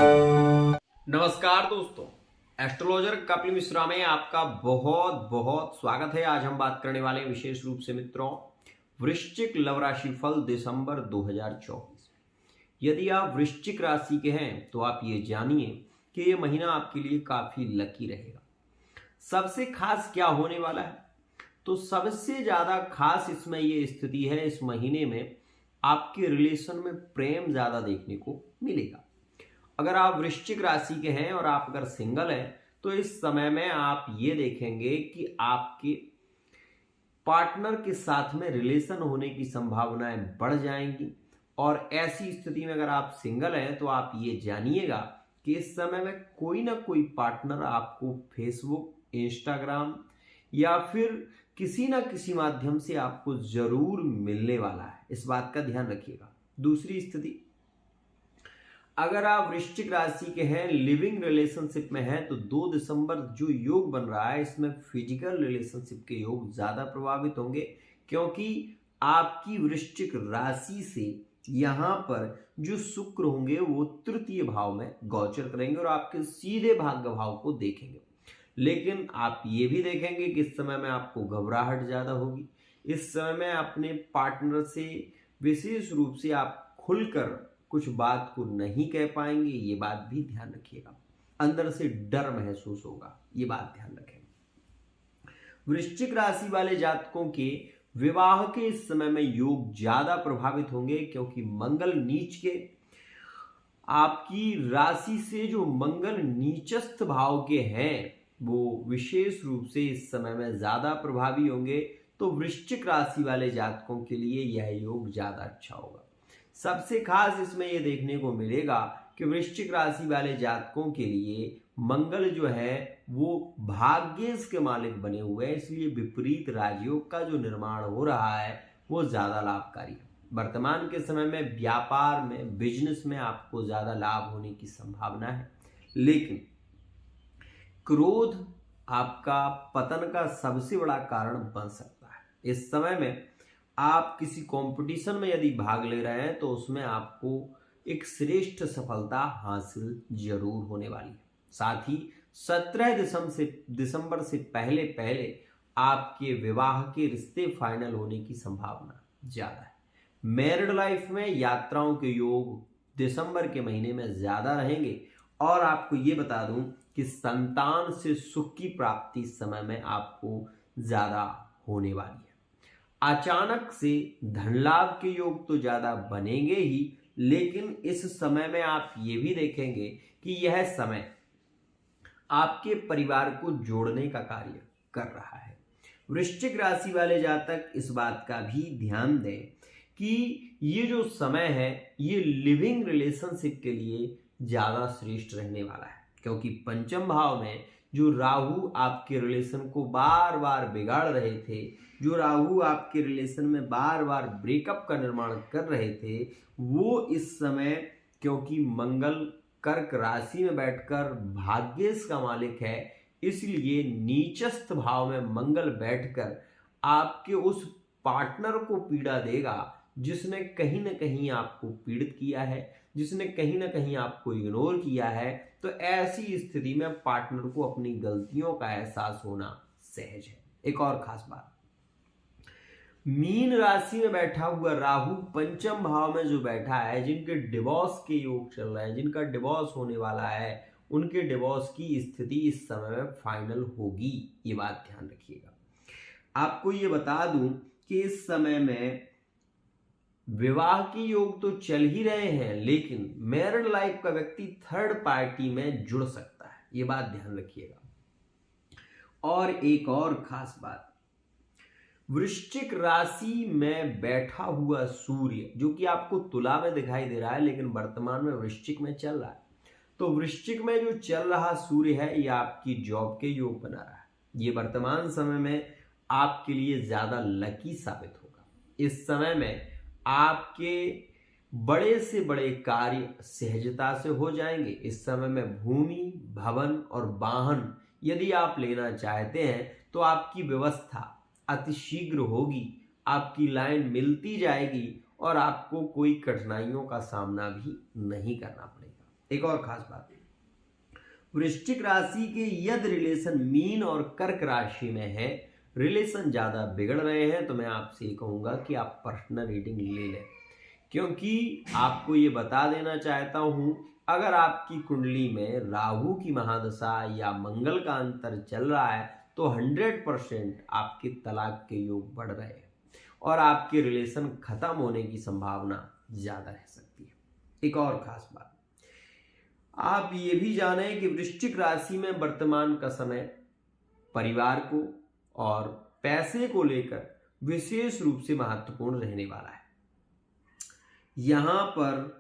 नमस्कार दोस्तों, एस्ट्रोलॉजर कपिल मिश्रा में आपका बहुत बहुत स्वागत है। आज हम बात करने वाले हैं विशेष रूप से मित्रों वृश्चिक लव राशि फल दिसंबर 2024। यदि आप वृश्चिक राशि के हैं तो आप ये जानिए कि ये महीना आपके लिए काफी लकी रहेगा। सबसे खास क्या होने वाला है, तो सबसे ज्यादा खास इसमें ये स्थिति है, इस महीने में आपके रिलेशन में प्रेम ज्यादा देखने को मिलेगा। अगर आप वृश्चिक राशि के हैं और आप अगर सिंगल हैं तो इस समय में आप ये देखेंगे कि आपके पार्टनर के साथ में रिलेशन होने की संभावनाएं बढ़ जाएंगी। और ऐसी स्थिति में अगर आप सिंगल हैं तो आप ये जानिएगा कि इस समय में कोई ना कोई पार्टनर आपको फेसबुक, इंस्टाग्राम या फिर किसी ना किसी माध्यम से आपको जरूर मिलने वाला है। इस बात का ध्यान रखिएगा। दूसरी स्थिति, अगर आप वृश्चिक राशि के हैं, लिविंग रिलेशनशिप में हैं, तो 2 दिसंबर जो योग बन रहा है इसमें फिजिकल रिलेशनशिप के योग ज्यादा प्रभावित होंगे, क्योंकि आपकी वृश्चिक राशि से यहां पर जो शुक्र होंगे वो तृतीय भाव में गोचर करेंगे और आपके सीधे भाग्य भाव को देखेंगे। लेकिन आप ये भी देखेंगे कि इस समय में आपको घबराहट ज्यादा होगी। इस समय में अपने पार्टनर से विशेष रूप से आप खुलकर कुछ बात को नहीं कह पाएंगे, ये बात भी ध्यान रखिएगा। अंदर से डर महसूस होगा, ये बात ध्यान रखें। वृश्चिक राशि वाले जातकों के विवाह के इस समय में योग ज्यादा प्रभावित होंगे, क्योंकि मंगल नीच के आपकी राशि से जो मंगल नीचस्थ भाव के हैं वो विशेष रूप से इस समय में ज्यादा प्रभावी होंगे। तो वृश्चिक राशि वाले जातकों के लिए यह योग ज्यादा अच्छा होगा। सबसे खास इसमें यह देखने को मिलेगा कि वृश्चिक राशि वाले जातकों के लिए मंगल जो है वो भाग्येश के मालिक बने हुए हैं, इसलिए विपरीत राजयोग का जो निर्माण हो रहा है वो ज्यादा लाभकारी है। वर्तमान के समय में व्यापार में, बिजनेस में आपको ज्यादा लाभ होने की संभावना है, लेकिन क्रोध आपका पतन का सबसे बड़ा कारण बन सकता है। इस समय में आप किसी कंपटीशन में यदि भाग ले रहे हैं तो उसमें आपको एक श्रेष्ठ सफलता हासिल जरूर होने वाली है। साथ ही 17 दिसंबर से पहले पहले आपके विवाह के रिश्ते फाइनल होने की संभावना ज्यादा है। मैरिड लाइफ में यात्राओं के योग दिसंबर के महीने में ज्यादा रहेंगे। और आपको ये बता दूं कि संतान से सुख की प्राप्ति समय में आपको ज्यादा होने वाली है। अचानक से धन लाभ के योग तो ज्यादा बनेंगे ही, लेकिन इस समय में आप ये भी देखेंगे कि यह समय आपके परिवार को जोड़ने का कार्य कर रहा है। वृश्चिक राशि वाले जातक इस बात का भी ध्यान दें कि ये जो समय है ये लिविंग रिलेशनशिप के लिए ज्यादा श्रेष्ठ रहने वाला है, क्योंकि पंचम भाव में जो राहु आपके रिलेशन को बार बार बिगाड़ रहे थे, जो राहु आपके रिलेशन में बार बार ब्रेकअप का निर्माण कर रहे थे, वो इस समय क्योंकि मंगल कर्क राशि में बैठकर भाग्येश का मालिक है, इसलिए नीचस्थ भाव में मंगल बैठकर आपके उस पार्टनर को पीड़ा देगा जिसने कहीं ना कहीं आपको पीड़ित किया है, जिसने कहीं ना कहीं आपको इग्नोर किया है। तो ऐसी स्थिति में पार्टनर को अपनी गलतियों का एहसास होना सहज है। एक और खास बात, मीन राशि में बैठा हुआ राहु पंचम भाव में जो बैठा है, जिनके डिवोर्स के योग चल रहे हैं, जिनका डिवोर्स होने वाला है, उनके डिवोर्स की स्थिति इस समय में फाइनल होगी, ये बात ध्यान रखिएगा। आपको ये बता दूं कि इस समय में विवाह के योग तो चल ही रहे हैं, लेकिन मैरिड लाइफ का व्यक्ति थर्ड पार्टी में जुड़ सकता है, ये बात ध्यान रखिएगा। और एक और खास बात, वृश्चिक राशि में बैठा हुआ सूर्य जो कि आपको तुला में दिखाई दे रहा है लेकिन वर्तमान में वृश्चिक में चल रहा है, तो वृश्चिक में जो चल रहा सूर्य है ये आपकी जॉब के योग बना रहा है। ये वर्तमान समय में आपके लिए ज्यादा लकी साबित होगा। इस समय में आपके बड़े से बड़े कार्य सहजता से हो जाएंगे। इस समय में भूमि, भवन और वाहन यदि आप लेना चाहते हैं तो आपकी व्यवस्था अतिशीघ्र होगी, आपकी लाइन मिलती जाएगी और आपको कोई कठिनाइयों का सामना भी नहीं करना पड़ेगा। एक और खास बात, वृश्चिक राशि के यदि रिलेशन मीन और कर्क राशि में है, रिलेशन ज्यादा बिगड़ रहे हैं, तो मैं आपसे ये कहूंगा कि आप पर्सनल रीडिंग ले लें, क्योंकि आपको ये बता देना चाहता हूं, अगर आपकी कुंडली में राहु की महादशा या मंगल का अंतर चल रहा है तो 100% आपके तलाक के योग बढ़ रहे हैं और आपके रिलेशन खत्म होने की संभावना ज्यादा रह सकती है। एक और खास बात, आप ये भी जानें कि वृश्चिक राशि में वर्तमान का समय परिवार को और पैसे को लेकर विशेष रूप से महत्वपूर्ण रहने वाला है। यहां पर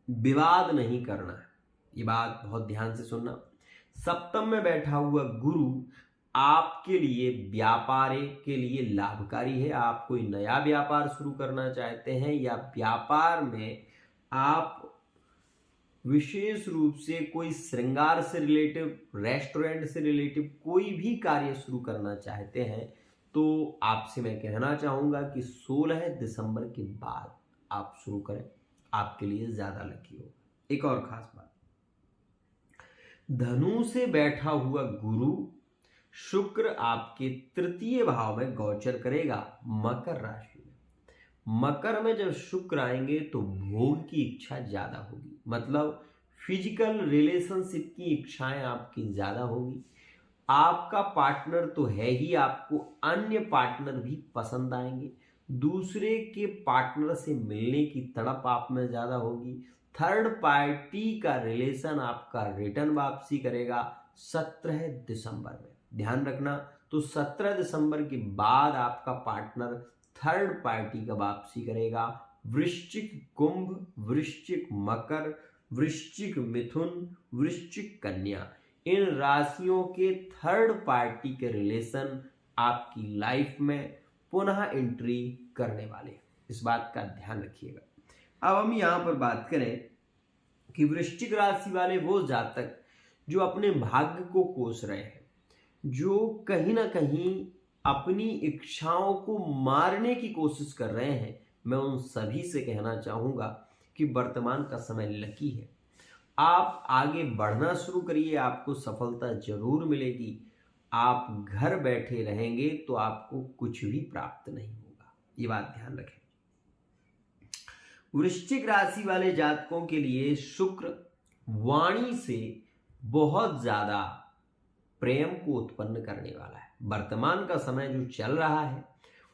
विवाद नहीं करना है, ये बात बहुत ध्यान से सुनना। सप्तम में बैठा हुआ गुरु आपके लिए व्यापार के लिए लाभकारी है। आप कोई नया व्यापार शुरू करना चाहते हैं या व्यापार में आप विशेष रूप से कोई श्रृंगार से रिलेटिव, रेस्टोरेंट से रिलेटिव कोई भी कार्य शुरू करना चाहते हैं, तो आपसे मैं कहना चाहूंगा कि 16 दिसंबर के बाद आप शुरू करें, आपके लिए ज्यादा लकी होगा। एक और खास बात, धनु से बैठा हुआ गुरु शुक्र आपके तृतीय भाव में गोचर करेगा मकर राशि में। मकर में जब शुक्र आएंगे तो भोग की इच्छा ज्यादा होगी, मतलब फिजिकल रिलेशनशिप की इच्छाएं आपकी ज्यादा होगी। आपका पार्टनर तो है ही, आपको अन्य पार्टनर भी पसंद आएंगे। दूसरे के पार्टनर से मिलने की तड़प आप में ज्यादा होगी। थर्ड पार्टी का रिलेशन आपका रिटर्न वापसी करेगा 17 दिसंबर में, ध्यान रखना। तो 17 दिसंबर के बाद आपका पार्टनर थर्ड पार्टी का वापसी करेगा। वृश्चिक कुंभ, वृश्चिक मकर, वृश्चिक मिथुन, वृश्चिक कन्या, इन राशियों के थर्ड पार्टी के रिलेशन आपकी लाइफ में पुनः एंट्री करने वाले, इस बात का ध्यान रखिएगा। अब हम यहां पर बात करें कि वृश्चिक राशि वाले वो जातक जो अपने भाग्य को कोस रहे हैं, जो कहीं ना कहीं अपनी इच्छाओं को मारने की कोशिश कर रहे हैं, मैं उन सभी से कहना चाहूंगा कि वर्तमान का समय लकी है। आप आगे बढ़ना शुरू करिए, आपको सफलता जरूर मिलेगी। आप घर बैठे रहेंगे तो आपको कुछ भी प्राप्त नहीं होगा, ये बात ध्यान रखें। वृश्चिक राशि वाले जातकों के लिए शुक्र वाणी से बहुत ज्यादा प्रेम को उत्पन्न करने वाला है। वर्तमान का समय जो चल रहा है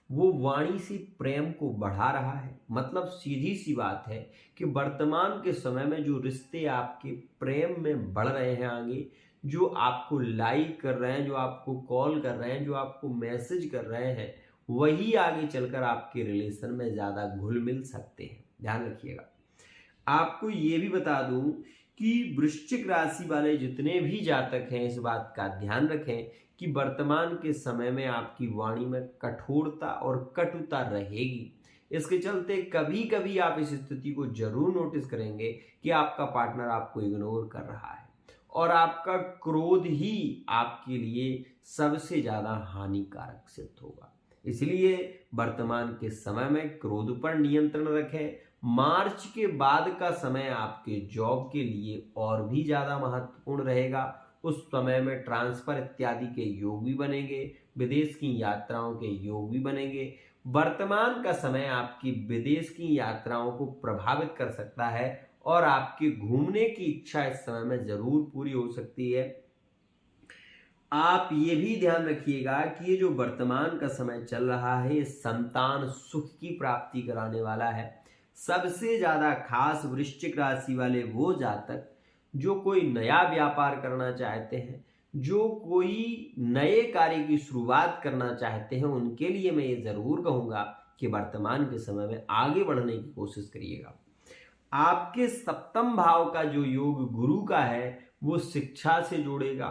वो वाणी से प्रेम को बढ़ा रहा है। मतलब सीधी सी बात है कि वर्तमान के समय में जो रिश्ते आपके प्रेम में बढ़ रहे हैं आगे, जो आपको लाइक कर रहे हैं, जो आपको कॉल कर रहे हैं, जो आपको मैसेज कर रहे हैं, वही आगे चलकर आपके रिलेशन में ज्यादा घुल मिल सकते हैं, ध्यान रखिएगा। आपको ये भी बता दूं कि वृश्चिक राशि वाले जितने भी जातक हैं, इस बात का ध्यान रखें कि वर्तमान के समय में आपकी वाणी में कठोरता और कटुता रहेगी। इसके चलते कभी कभी आप इस स्थिति को जरूर नोटिस करेंगे कि आपका पार्टनर आपको इग्नोर कर रहा है और आपका क्रोध ही आपके लिए सबसे ज्यादा हानिकारक सिद्ध होगा। इसलिए वर्तमान के समय में क्रोध पर नियंत्रण रखें। मार्च के बाद का समय आपके जॉब के लिए और भी ज्यादा महत्वपूर्ण रहेगा। उस समय में ट्रांसफर इत्यादि के योग भी बनेंगे, विदेश की यात्राओं के योग भी बनेंगे। वर्तमान का समय आपकी विदेश की यात्राओं को प्रभावित कर सकता है और आपकी घूमने की इच्छा इस समय में जरूर पूरी हो सकती है। आप ये भी ध्यान रखिएगा कि ये जो वर्तमान का समय चल रहा है, ये संतान सुख की प्राप्ति कराने वाला है। सबसे ज्यादा खास वृश्चिक राशि वाले वो जातक जो कोई नया व्यापार करना चाहते हैं, जो कोई नए कार्य की शुरुआत करना चाहते हैं, उनके लिए मैं ये जरूर कहूंगा कि वर्तमान के समय में आगे बढ़ने की कोशिश करिएगा। आपके सप्तम भाव का जो योग गुरु का है वो शिक्षा से जोड़ेगा,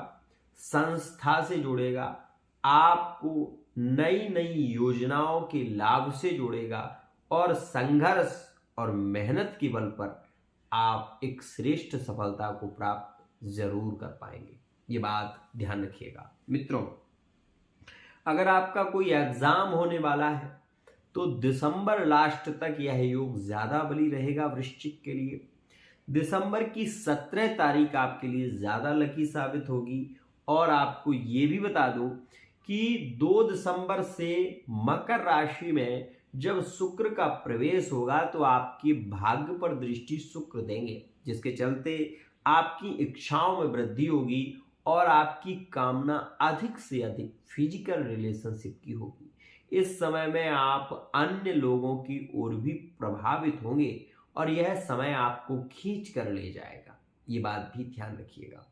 संस्था से जोड़ेगा, आपको नई नई योजनाओं के लाभ से जोड़ेगा और संघर्ष और मेहनत के बल पर आप एक श्रेष्ठ सफलता को प्राप्त जरूर कर पाएंगे, ये बात ध्यान रखिएगा। मित्रों, अगर आपका कोई एग्जाम होने वाला है तो दिसंबर लास्ट तक यह योग ज्यादा बली रहेगा वृश्चिक के लिए। दिसंबर की 17 तारीख आपके लिए ज़्यादा लकी साबित होगी। और आपको ये भी बता दूं कि 2 दिसंबर से मकर राशि में जब शुक्र का प्रवेश होगा तो आपके भाग्य पर दृष्टि शुक्र देंगे, जिसके चलते आपकी इच्छाओं में वृद्धि होगी और आपकी कामना अधिक से अधिक फिजिकल रिलेशनशिप की होगी। इस समय में आप अन्य लोगों की ओर भी प्रभावित होंगे और यह समय आपको खींच कर ले जाएगा, ये बात भी ध्यान रखिएगा।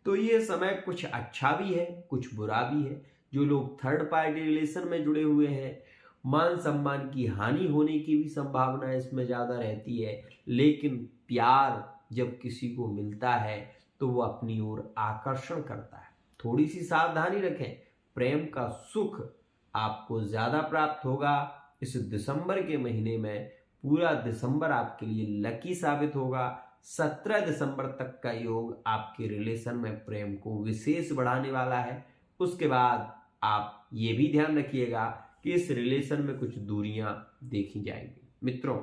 तो ये समय कुछ अच्छा भी है, कुछ बुरा भी है। जो लोग थर्ड पार्टी रिलेशन में जुड़े हुए हैं, मान सम्मान की हानि होने की भी संभावना इसमें ज़्यादा रहती है। लेकिन प्यार जब किसी को मिलता है तो वो अपनी ओर आकर्षण करता है। थोड़ी सी सावधानी रखें, प्रेम का सुख आपको ज़्यादा प्राप्त होगा। इस दिसंबर के महीने में पूरा दिसंबर आपके लिए लकी साबित होगा। 17 दिसंबर तक का योग आपके रिलेशन में प्रेम को विशेष बढ़ाने वाला है। उसके बाद आप ये भी ध्यान रखिएगा कि इस रिलेशन में कुछ दूरियां देखी जाएंगी। मित्रों,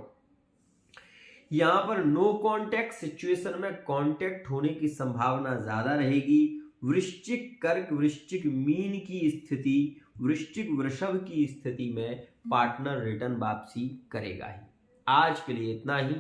यहां पर नो कांटेक्ट सिचुएशन में कांटेक्ट होने की संभावना ज्यादा रहेगी। वृश्चिक, कर्क, वृश्चिक, मीन की स्थिति, वृश्चिक, वृषभ की स्थिति में पार्टनर रिटर्न वापसी करेगा ही। आज के लिए इतना ही।